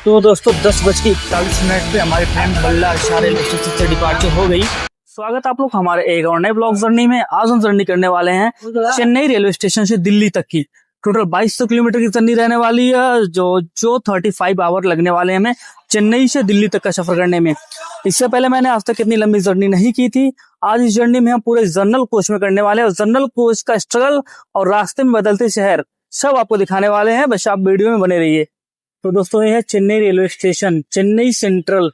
तो दोस्तों 10:41 पे हमारी ट्रेन बल्ला इशारे स्टेशन से डिपार्चर हो गई। स्वागत आप लोग हमारे एक और नए ब्लॉग जर्नी में। आज हम जर्नी करने वाले हैं चेन्नई रेलवे स्टेशन से दिल्ली तक की। टोटल 2200 किलोमीटर की जर्नी रहने वाली है, जो 35 आवर लगने वाले हैं हमें चेन्नई से दिल्ली तक का सफर करने में। इससे पहले मैंने आज तक इतनी लंबी जर्नी नहीं की थी। आज इस जर्नी में हम पूरे जनरल कोच में करने वाले हैं और जनरल कोच का स्ट्रगल और रास्ते में बदलते शहर सब आपको दिखाने वाले हैं। बस आप वीडियो में बने रहिए। तो दोस्तों ये है Chennai railway station, Chennai central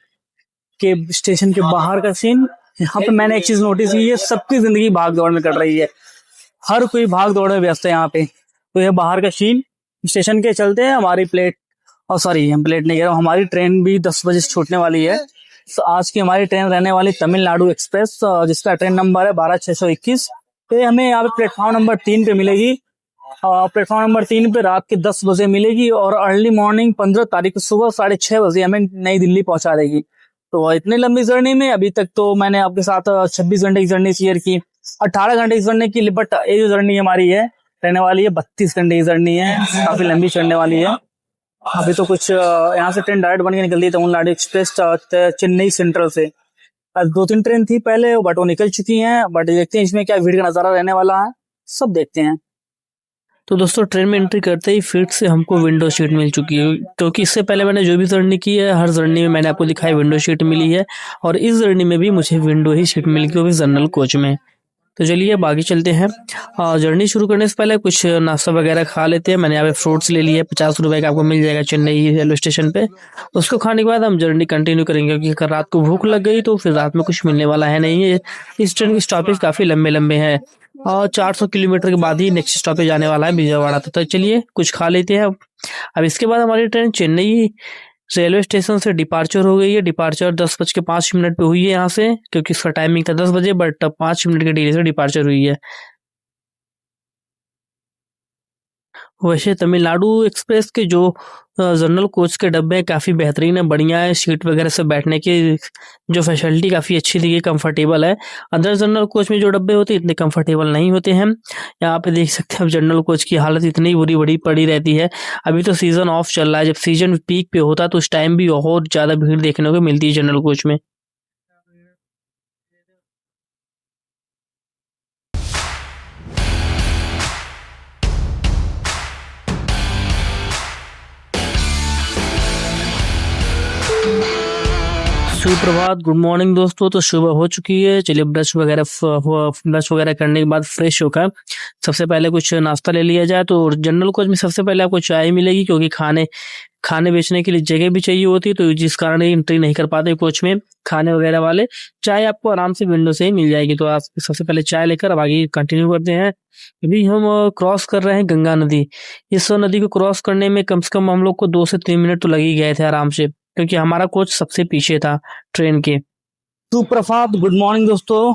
के स्टेशन के बाहर का सीन। यहाँ पे मैंने एक चीज नोटिस की है, सबकी जिंदगी भाग दौड़ में कट रही है, हर कोई भाग दौड़ में व्यस्त है यहाँ पे। तो ये बाहर का सीन स्टेशन के चलते हैं। हमारी प्लेट और सॉरी हम प्लेट नहीं कह रहा हूँ, हमारी ट्रेन भी 10 बजे से छूटने वाली है। तो आज की हमारी ट्रेन रहने वाली तमिलनाडु एक्सप्रेस, जिसका ट्रेन नंबर है 12621। तो ये हमें यहाँ पे प्लेटफॉर्म नंबर 3 पे मिलेगी। प्लेटफॉर्म नंबर 3 पे रात के 10 बजे मिलेगी और अर्ली मॉर्निंग 15 तारीख को सुबह 6:30 बजे हमें नई दिल्ली पहुंचा देगी। तो इतनी लंबी जर्नी में अभी तक तो मैंने आपके साथ 26 घंटे की जर्नी शेयर की, 18 घंटे की जर्नी की, बट ये जो जर्नी हमारी है रहने वाली है 32 घंटे की जर्नी है, काफी लंबी चढ़ने वाली है। अभी तो कुछ यहाँ से ट्रेन डायरेक्ट बन के निकलती है तमिलनाडु एक्सप्रेस चेन्नई सेंट्रल से। 2-3 ट्रेन थी पहले, बट वो निकल चुकी हैं। बट देखते हैं इसमें क्या भीड़ का नजारा रहने वाला है, सब देखते हैं। तो दोस्तों ट्रेन में एंट्री करते ही फिर से हमको विंडो सीट मिल चुकी है, क्योंकि इससे पहले मैंने जो भी जर्नी की है हर जर्नी में मैंने आपको दिखाई विंडो सीट मिली है, और इस जर्नी में भी मुझे विंडो ही सीट मिली, वो भी जनरल कोच में। तो चलिए अब आगे चलते हैं। जर्नी शुरू करने से पहले कुछ नाश्ता वगैरह खा लेते हैं। मैंने यहाँ पे फ्रूट्स ले लिए, 50 रुपए का आपको मिल जाएगा चेन्नई रेलवे स्टेशन पे। उसको खाने के बाद हम जर्नी कंटिन्यू करेंगे, क्योंकि अगर रात को भूख लग गई तो फिर रात में कुछ मिलने वाला है नहीं है। इस ट्रेन की स्टॉपेज काफी लंबे लंबे हैं और 400 किलोमीटर के बाद ही नेक्स्ट स्टॉपेज आने वाला है विजयवाड़ा। तो चलिए कुछ खा लेते हैं। अब इसके बाद हमारी ट्रेन चेन्नई रेलवे स्टेशन से डिपार्चर हो गई है। डिपार्चर 10:05 पे हुई है यहाँ से, क्योंकि इसका टाइमिंग था 10 बजे, बट 5 मिनट के डिले से डिपार्चर हुई है। वैसे तमिलनाडु एक्सप्रेस के जो जनरल कोच के डब्बे काफ़ी बेहतरीन है, बढ़िया है। सीट वगैरह से बैठने की जो फैसिलिटी काफ़ी अच्छी दी है, कंफर्टेबल है। अदर जनरल कोच में जो डब्बे होते हैं इतने कंफर्टेबल नहीं होते हैं। यहाँ पे देख सकते हैं अब जनरल कोच की हालत इतनी बुरी बड़ी पड़ी रहती है। अभी तो सीज़न ऑफ चल रहा है, जब सीजन पीक पे होता तो उस टाइम भी बहुत ज़्यादा भीड़ देखने को मिलती है जनरल कोच में। सुप्रभात, गुड मॉर्निंग दोस्तों। तो सुबह हो चुकी है। चलिए ब्रश वगैरह करने के बाद फ्रेश होकर सबसे पहले कुछ नाश्ता ले लिया जाए। तो जनरल कोच में सबसे पहले आपको चाय मिलेगी, क्योंकि खाने बेचने के लिए जगह भी चाहिए होती है, तो जिस कारण एंट्री नहीं कर पाते कोच में खाने वगैरह वाले। चाय आपको आराम से विंडो से ही मिल जाएगी। तो आप सबसे पहले चाय लेकर अब आगे कंटिन्यू करते हैं। अभी हम क्रॉस कर रहे हैं गंगा नदी। इस नदी को क्रॉस करने में कम से कम हम लोग को 2 से 3 मिनट तो लग ही गए थे आराम से, क्योंकि हमारा कोच सबसे पीछे था ट्रेन के। सुप्रभात, गुड मॉर्निंग दोस्तों।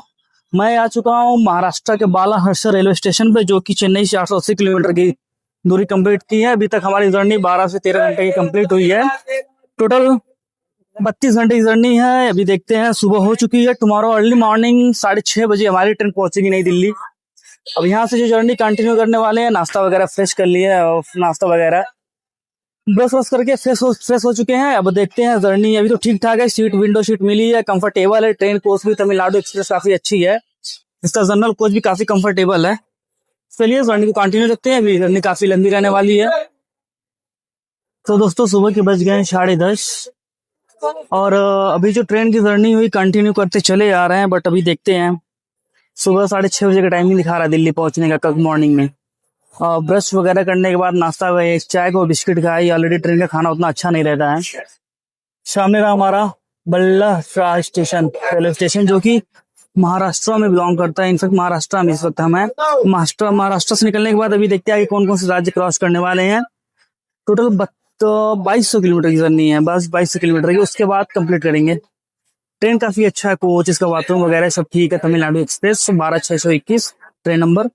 मैं आ चुका हूँ महाराष्ट्र के बालाहर्ष रेलवे स्टेशन पे, जो कि चेन्नई से 880 किलोमीटर की दूरी कंप्लीट की है। अभी तक हमारी जर्नी 12 से 13 घंटे की कंप्लीट हुई है। टोटल 32 घंटे की जर्नी है। अभी देखते हैं, सुबह हो चुकी है। टुमारो अर्ली मॉर्निंग 6:30 बजे हमारी ट्रेन पहुंचेगी नई दिल्ली। अब यहाँ से जो जर्नी कंटिन्यू करने वाले हैं, नाश्ता वगैरह फ्रेश कर लिया है, नाश्ता वगैरह ब्रश वश करके फ्रेश हो चुके हैं। अब देखते हैं जर्नी। अभी तो ठीक ठाक है, सीट विंडो सीट मिली है, कंफर्टेबल है। ट्रेन कोच भी तमिलनाडु एक्सप्रेस काफी अच्छी है, इसका जनरल कोच भी काफी कंफर्टेबल है। चलिए जर्नी को कंटिन्यू रखते हैं। अभी जर्नी काफी लंबी रहने वाली है। तो दोस्तों सुबह के बज गए 10:30 और अभी जो ट्रेन की जर्नी हुई कंटिन्यू करते चले आ रहे हैं। बट अभी देखते हैं, सुबह 6:30 बजे का टाइमिंग दिखा रहा है दिल्ली पहुंचने का कल मॉर्निंग में। ब्रश वगैरह करने के बाद नाश्ता चाय को बिस्किट खाई। ऑलरेडी ट्रेन का खाना उतना अच्छा नहीं रहता है। सामने रहा हमारा बल्ला स्टेशन रेलवे स्टेशन, जो कि महाराष्ट्र में बिलोंग करता है। इनफैक्ट महाराष्ट्र में इस वक्त हम हैं। महाराष्ट्र से निकलने के बाद अभी देखते हैं कि कौन कौन से राज्य क्रॉस करने वाले हैं। टोटल 2200 किलोमीटर की जर्नी है, बस 2200 किलोमीटर की, उसके बाद कंप्लीट करेंगे। ट्रेन काफी अच्छा है, कोच इसका बाथरूम वगैरह सब ठीक है। Tamil Nadu express 12621 train number.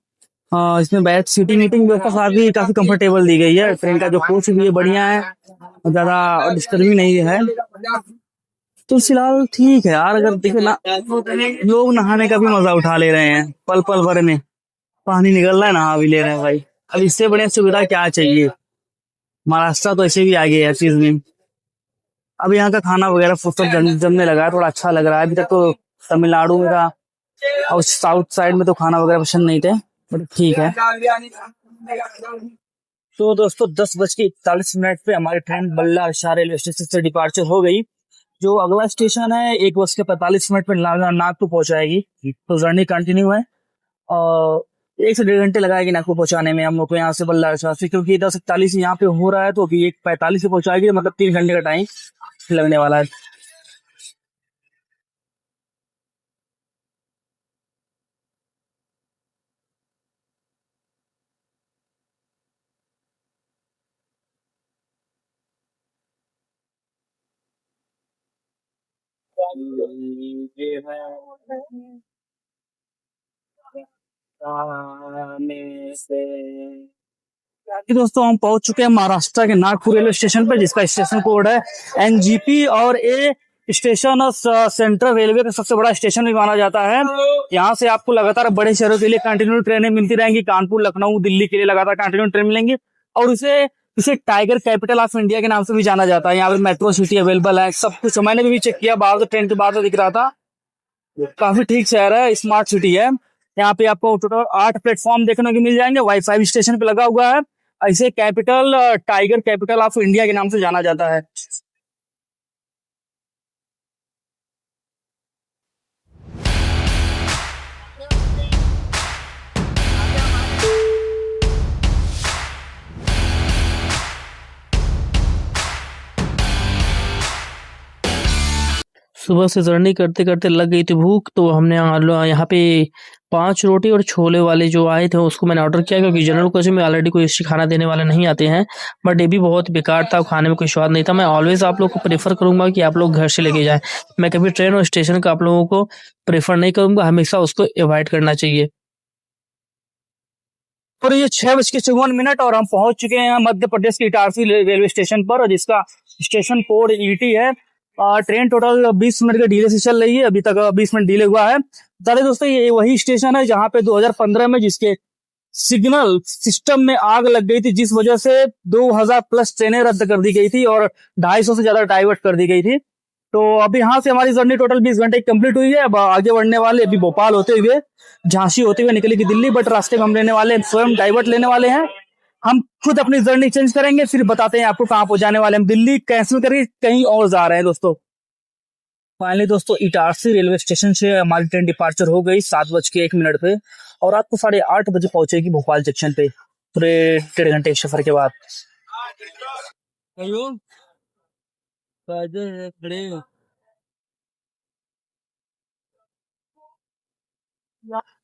इसमें बैठ सीटिंग मीटिंग व्यवस्था काफी कंफर्टेबल दी गई है। ट्रेन का जो कोच भी है बढ़िया है, ज्यादा डिस्टर्बिंग नहीं है। तो फिलहाल ठीक है यार। अगर देखो ना, लोग नहाने का भी मजा उठा ले रहे हैं, पल पल भर में पानी निकल रहा है, नहा भी ले रहे हैं भाई। अब इससे बढ़िया सुविधा क्या चाहिए। महाराष्ट्र तो ऐसे भी आ गई है चीज में। अब यहाँ का खाना वगैरह फुर्सत जमने लगा है, थोड़ा अच्छा लग रहा है। अभी तक तो तमिलनाडु में का और साउथ साइड में तो खाना वगैरह पसंद नहीं थे, बट ठीक है। तो दोस्तों 10:41 पे हमारी ट्रेन बल्ला शाह रेलवे स्टेशन से डिपार्चर हो गई। जो अगला स्टेशन है 1:45 पे नागपुर पहुंचाएगी। तो जर्नी कंटिन्यू है और 1 से 1.5 घंटे लगाएगी नागपुर पहुंचाने में हम लोग को यहाँ से बल्ला शाह से, क्योंकि 10:41 यहाँ पे हो रहा है तो अभी 1:45 से पहुंचाएगी, मतलब 3 घंटे का टाइम लगने वाला है। कि दोस्तों हम पहुंच चुके हैं महाराष्ट्र के नागपुर रेलवे स्टेशन पर, जिसका स्टेशन कोड है NGP और ये स्टेशन सेंट्रल रेलवे का सबसे बड़ा स्टेशन भी माना जाता है। यहाँ से आपको लगातार बड़े शहरों के लिए कंटिन्यू ट्रेनें मिलती रहेंगी। कानपुर, लखनऊ, दिल्ली के लिए लगातार कंटिन्यू ट्रेन मिलेंगी और इसे टाइगर कैपिटल ऑफ इंडिया के नाम से भी जाना जाता है। यहाँ पे मेट्रो सिटी अवेलेबल है, सब कुछ। मैंने भी चेक किया, बाहर से ट्रेन के बाहर से दिख रहा था। काफी ठीक शहर है, स्मार्ट सिटी है। यहाँ पे आपको टोटल 8 प्लेटफॉर्म देखने को मिल जाएंगे। वाई-फाई स्टेशन पे लगा हुआ है। इसे टाइगर कैपिटल ऑफ इंडिया के नाम से जाना जाता है। सुबह से जर्नी करते करते लग गई थी भूख, तो हमने यहाँ पे 5 रोटी और छोले वाले जो आए थे उसको मैंने ऑर्डर किया, क्योंकि जनरल कोच में ऑलरेडी कोई अच्छी खाना देने वाले नहीं आते हैं। बट ये भी बहुत बेकार था, खाने में कोई स्वाद नहीं था। मैं ऑलवेज आप लोग को प्रेफर करूंगा कि आप लोग घर से लेके जाएं। मैं कभी ट्रेन और स्टेशन का आप लोगों को प्रेफर नहीं करूंगा, हमेशा उसको अवॉइड करना चाहिए। और ये 6:54 और हम पहुंच चुके हैं मध्य प्रदेश के इटारसी रेलवे स्टेशन पर, जिसका स्टेशन कोड ET है। ट्रेन टोटल 20 मिनट के डिले से चल रही है, अभी तक 20 मिनट डिले हुआ है। बता दें दोस्तों, ये वही स्टेशन है जहां पे 2015 में जिसके सिग्नल सिस्टम में आग लग गई थी, जिस वजह से 2000 प्लस ट्रेनें रद्द कर दी गई थी और 250 से ज्यादा डाइवर्ट कर दी गई थी। तो अभी यहाँ से हमारी जर्नी टोटल 20 घंटे की कंप्लीट हुई है। अब आगे बढ़ने वाले, अभी भोपाल होते हुए झांसी होते हुए निकलेगी दिल्ली, बट रास्ते में हम लेने वाले हैं, स्वयं डाइवर्ट लेने वाले हैं। हम खुद अपनी जर्नी चेंज करेंगे, फिर बताते हैं आपको कहाँ पहुंचाने वाले। हम दिल्ली कैंसिल करके कहीं और जा रहे हैं दोस्तों। फाइनली दोस्तों इटारसी रेलवे स्टेशन से हमारी ट्रेन डिपार्चर हो गई 7:01 पे, और रात को 8:30 पहुंचेगी भोपाल जंक्शन पे, पूरे 1.5 घंटे के सफर के बाद।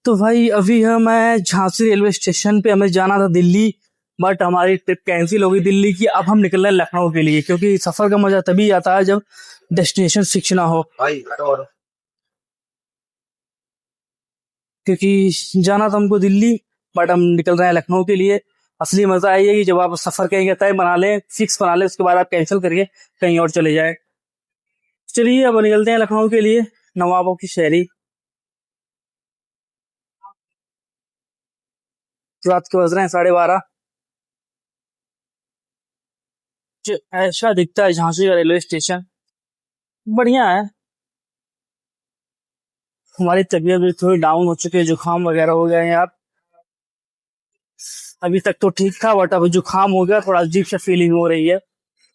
तो भाई अभी मैं झांसी रेलवे स्टेशन पे, हमें जाना था दिल्ली, बट हमारी ट्रिप कैंसिल हो गई दिल्ली की। अब हम निकल रहे हैं लखनऊ के लिए, क्योंकि सफर का मजा तभी आता है जब डेस्टिनेशन फिक्स ना हो। क्योंकि जाना था हमको दिल्ली, बट हम निकल रहे हैं लखनऊ के लिए। असली मजा आई है कि जब आप सफर करेंगे तय बना लें, फिक्स बना लें, उसके बाद आप कैंसिल करके कहीं और चले जाए। चलिए अब निकलते हैं लखनऊ के लिए, नवाबों की शहरी। रात के बज रहे हैं 12:30। ऐसा दिखता है झांसी का रेलवे स्टेशन, बढ़िया है। हमारी तबीयत भी थोड़ी डाउन हो चुकी है, जुकाम वगैरह हो गया है यार। अभी तक तो ठीक था, बट अभी जुकाम हो गया, थोड़ा अजीब सा फीलिंग हो रही है।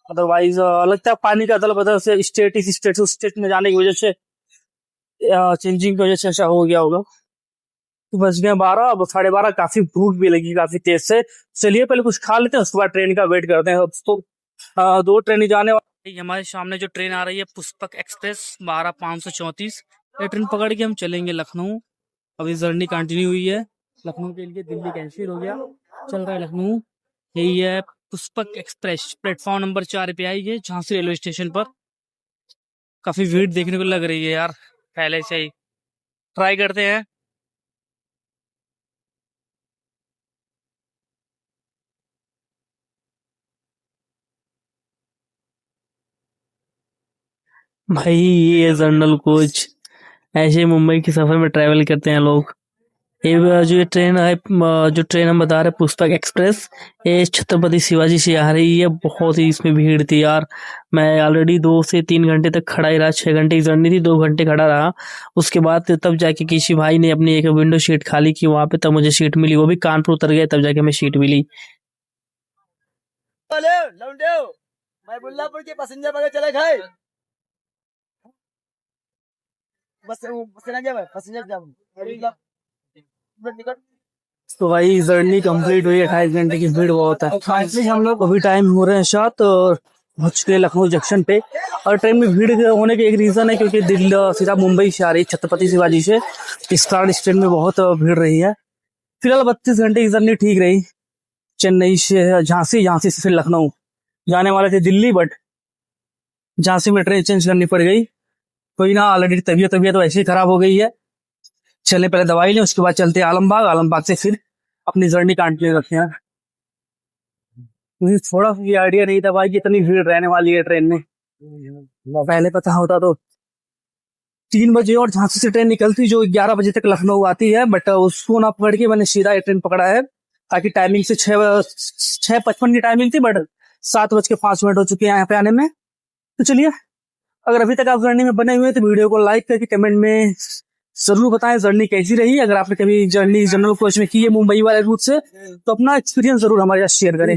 अदरवाइज लगता है पानी का अदल बदल से स्टेट इस स्टेट से उस स्टेट में जाने की वजह से, चेंजिंग की वजह से ऐसा हो गया होगा। तो बज गए 12, अब 12:30। काफी भूख भी लगी काफी तेज से। चलिए पहले कुछ खा लेते हैं, उसके बाद ट्रेन का वेट करते हैं। अब तो 2 ट्रेन जाने वाली। हमारे सामने जो ट्रेन आ रही है पुष्पक एक्सप्रेस 12:534, ये ट्रेन पकड़ के हम चलेंगे लखनऊ। अभी जर्नी कंटिन्यू हुई है लखनऊ के लिए, दिल्ली कैंसिल हो गया, चल रहा है लखनऊ। यही है पुष्पक एक्सप्रेस, प्लेटफॉर्म नंबर 4 पे आई है झांसी रेलवे स्टेशन पर। काफी भीड़ देखने को लग रही है यार, पहले से ही। ट्राई करते हैं। भाई ये जनरल कोच, ऐसे मुंबई के सफर में ट्रैवल करते हैं लोग। ये जो ये ट्रेन है जो ट्रेन हम बता रहे हैं पुष्पक एक्सप्रेस, ये छत्रपति शिवाजी से आ रही है। बहुत ही इसमें भीड़ थी यार। मैं ऑलरेडी 2 से 3 घंटे तक खड़ा ही रहा। 6 घंटे की जर्नी थी, 2 घंटे खड़ा रहा। उसके बाद तब जाके किसी भाई ने अपनी एक विंडो सीट खाली की वहां पे, तब मुझे सीट मिली। वो भी कानपुर उतर गए तब जाके हमें सीट मिली। मैं बुल्लापुर के पैसेंजर बगैर चले गए बस ना गया पैसेंजर तो भाई जर्नी कंप्लीट हुई। 28 घंटे की भीड़ बहुत है। फाइनली हम लोग अभी टाइम हो रहे हैं 7 और पहुंच गए लखनऊ जंक्शन पे। और ट्रेन में भीड़ होने के एक रीजन है क्योंकि दिल्ली सीधा मुंबई से आ रही छत्रपति शिवाजी से। इस कारण इस ट्रेन में बहुत भीड़ रही है। फिलहाल 32 घंटे की जर्नी ठीक रही। चेन्नई से झांसी, झांसी से फिर लखनऊ जाने वाले थे दिल्ली, बट झांसी में ट्रेन चेंज करनी पड़ गई। कोई ना, ऑलरेडी तबीयत तो ऐसे ही खराब हो गई है। चले पहले दवाई लें, उसके बाद चलते आलमबाग। आलमबाग से फिर अपनी जर्नी कंटिन्यू रखते हैं। मुझे थोड़ा सा भी आइडिया नहीं था भाई कि इतनी भीड़ रहने वाली है ट्रेन में। पहले पता होता तो 3 बजे और झांसी से ट्रेन निकलती जो 11 बजे तक लखनऊ आती है, बट उसको ना पकड़ के मैंने सीधा ये ट्रेन पकड़ा है। ताकि टाइमिंग से 6:55 की टाइमिंग थी, बट 7:05 हो चुके हैं यहाँ पे आने में। तो चलिए, अगर अभी तक आप जर्नी में बने हुए हैं तो वीडियो को लाइक करके कमेंट में जरूर बताएं जर्नी कैसी रही। अगर आपने कभी जर्नी जनरल कोच में की है मुंबई वाले रूट से, तो अपना एक्सपीरियंस जरूर हमारे साथ शेयर करें।